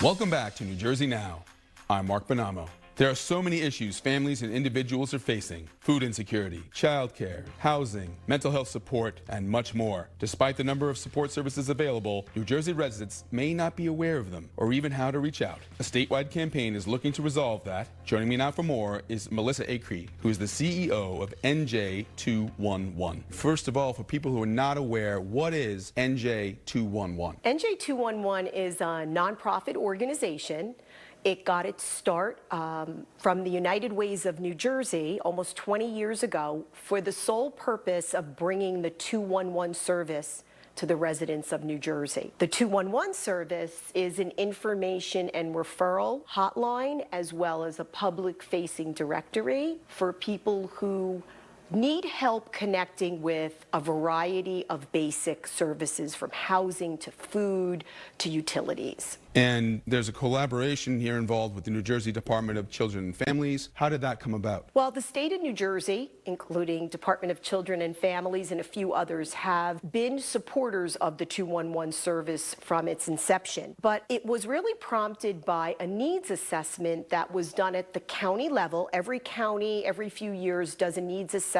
Welcome back to New Jersey Now. I'm Mark Bonamo. There are so many issues families and individuals are facing: food insecurity, childcare, housing, mental health support, and much more. Despite the number of support services available, New Jersey residents may not be aware of them or even how to reach out. A statewide campaign is looking to resolve that. Joining me now for more is Melissa Acree, who is the CEO of NJ211. First of all, for people who are not aware, what is NJ211? NJ211 is a nonprofit organization. It got its start from the United Ways of New Jersey almost 20 years ago for the sole purpose of bringing the 211 service to the residents of New Jersey. The 211 service is an information and referral hotline as well as a public-facing directory for people who need help connecting with a variety of basic services, from housing to food to utilities. And there's a collaboration here involved with the New Jersey Department of Children and Families. How did that come about? Well, the state of New Jersey, including Department of Children and Families and a few others, have been supporters of the 211 service from its inception. But it was really prompted by a needs assessment that was done at the county level. Every county, every few years, does a needs assessment.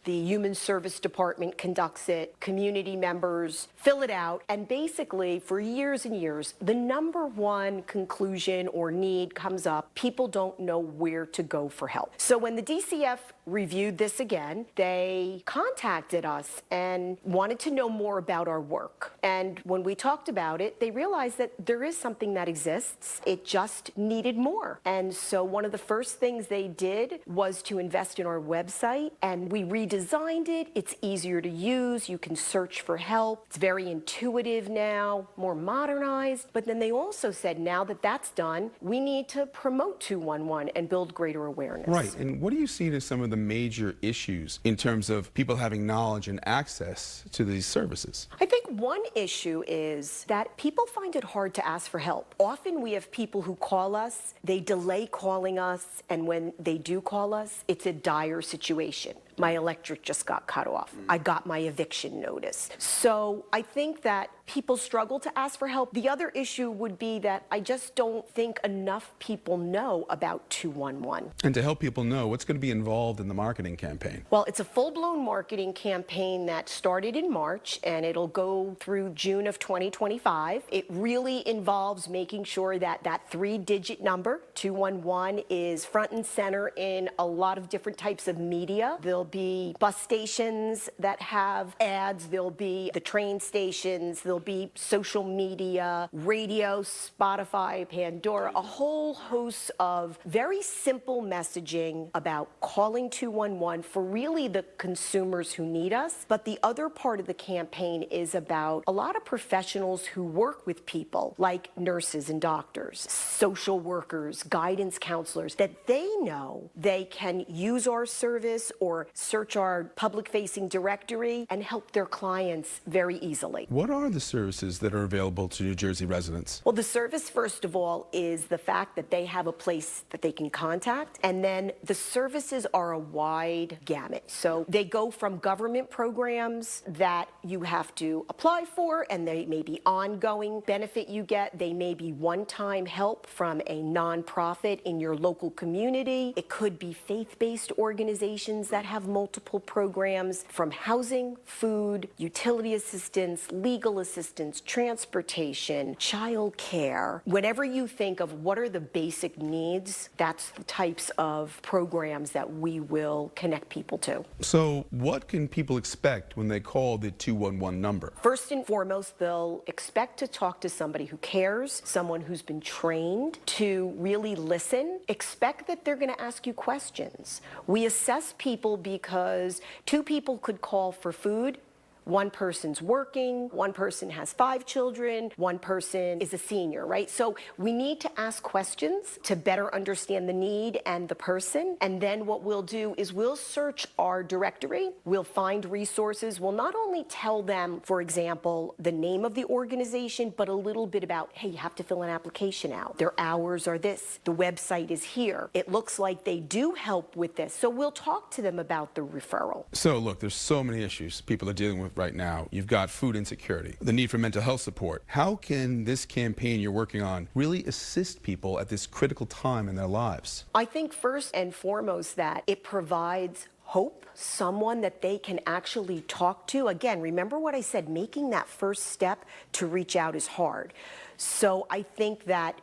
The Human Service Department conducts it. Community members fill it out. And basically, for years and years, the number one conclusion or need comes up: people don't know where to go for help. So when the DCF reviewed this again, they contacted us and wanted to know more about our work. And when we talked about it, they realized that there is something that exists. It just needed more. And so one of the first things they did was to invest in our website, and we redesigned it. It's easier to use. You can search for help. It's very intuitive now, more modernized. But then they also said, now that that's done, we need to promote 211 and build greater awareness. Right. And what do you see as some of the major issues in terms of people having knowledge and access to these services? I think one issue is that people find it hard to ask for help. Often we have people who call us, they delay calling us, and when they do call us, it's a dire situation. My electric just got cut off. I got my eviction notice. So I think that people struggle to ask for help. The other issue would be that I just don't think enough people know about 211. And to help people know, what's going to be involved in the marketing campaign? Well, it's a full-blown marketing campaign that started in March, and it'll go through June of 2025. It really involves making sure that that three-digit number, 211, is front and center in a lot of different types of media. There'll be bus stations that have ads. There'll be the train stations. There'll be social media, radio, Spotify, Pandora, a whole host of very simple messaging about calling 211 for really the consumers who need us. But the other part of the campaign is about a lot of professionals who work with people, like nurses and doctors, social workers, guidance counselors, that they know they can use our service or search our public-facing directory and help their clients very easily. What are the services that are available to New Jersey residents? Well, the service, first of all, is the fact that they have a place that they can contact, and then the services are a wide gamut. So they go from government programs that you have to apply for, and they may be ongoing benefit you get. They may be one-time help from a nonprofit in your local community. It could be faith-based organizations that have multiple programs, from housing, food, utility assistance, legal assistance, transportation, child care. Whenever you think of what are the basic needs, that's the types of programs that we will connect people to. So what can people expect when they call the 211 number? First and foremost, they'll expect to talk to somebody who cares, someone who's been trained to really listen. Expect that they're going to ask you questions. We assess people because two people could call for food. One person's working, one person has 5 children, one person is a senior, right? So we need to ask questions to better understand the need and the person. And then what we'll do is we'll search our directory, we'll find resources. We'll not only tell them, for example, the name of the organization, but a little bit about, hey, you have to fill an application out. Their hours are this. The website is here. It looks like they do help with this. So we'll talk to them about the referral. So look, there's so many issues people are dealing with right now. You've got food insecurity, the need for mental health support. How can this campaign you're working on really assist people at this critical time in their lives? I think first and foremost that it provides hope, someone that they can actually talk to. Again, remember what I said, making that first step to reach out is hard. So I think that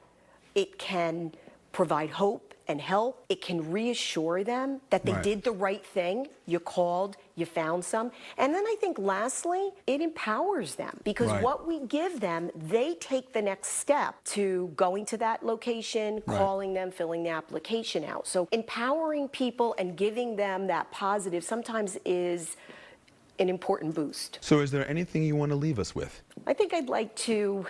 it can provide hope and help. It can reassure them that they did the right thing. You called, you found some. And then I think lastly, it empowers them because what we give them, they take the next step to going to that location, calling them, filling the application out. So empowering people and giving them that positive sometimes is an important boost. So is there anything you want to leave us with? I think I'd like to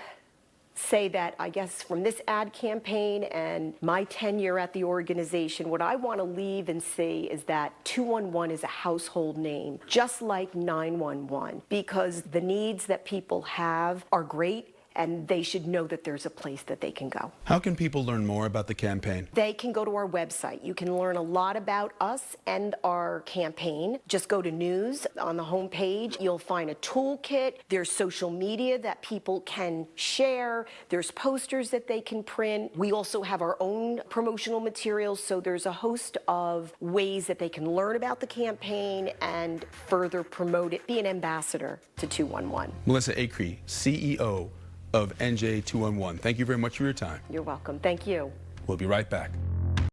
say that, I guess, from this ad campaign and my tenure at the organization, what I want to leave and say is that 211 is a household name, just like 911, because the needs that people have are great and they should know that there's a place that they can go. How can people learn more about the campaign? They can go to our website. You can learn a lot about us and our campaign. Just go to news on the homepage. You'll find a toolkit. There's social media that people can share. There's posters that they can print. We also have our own promotional materials, so there's a host of ways that they can learn about the campaign and further promote it, be an ambassador to 211. Melissa Acree, CEO of NJ211. Thank you very much for your time. You're welcome. Thank you. We'll be right back.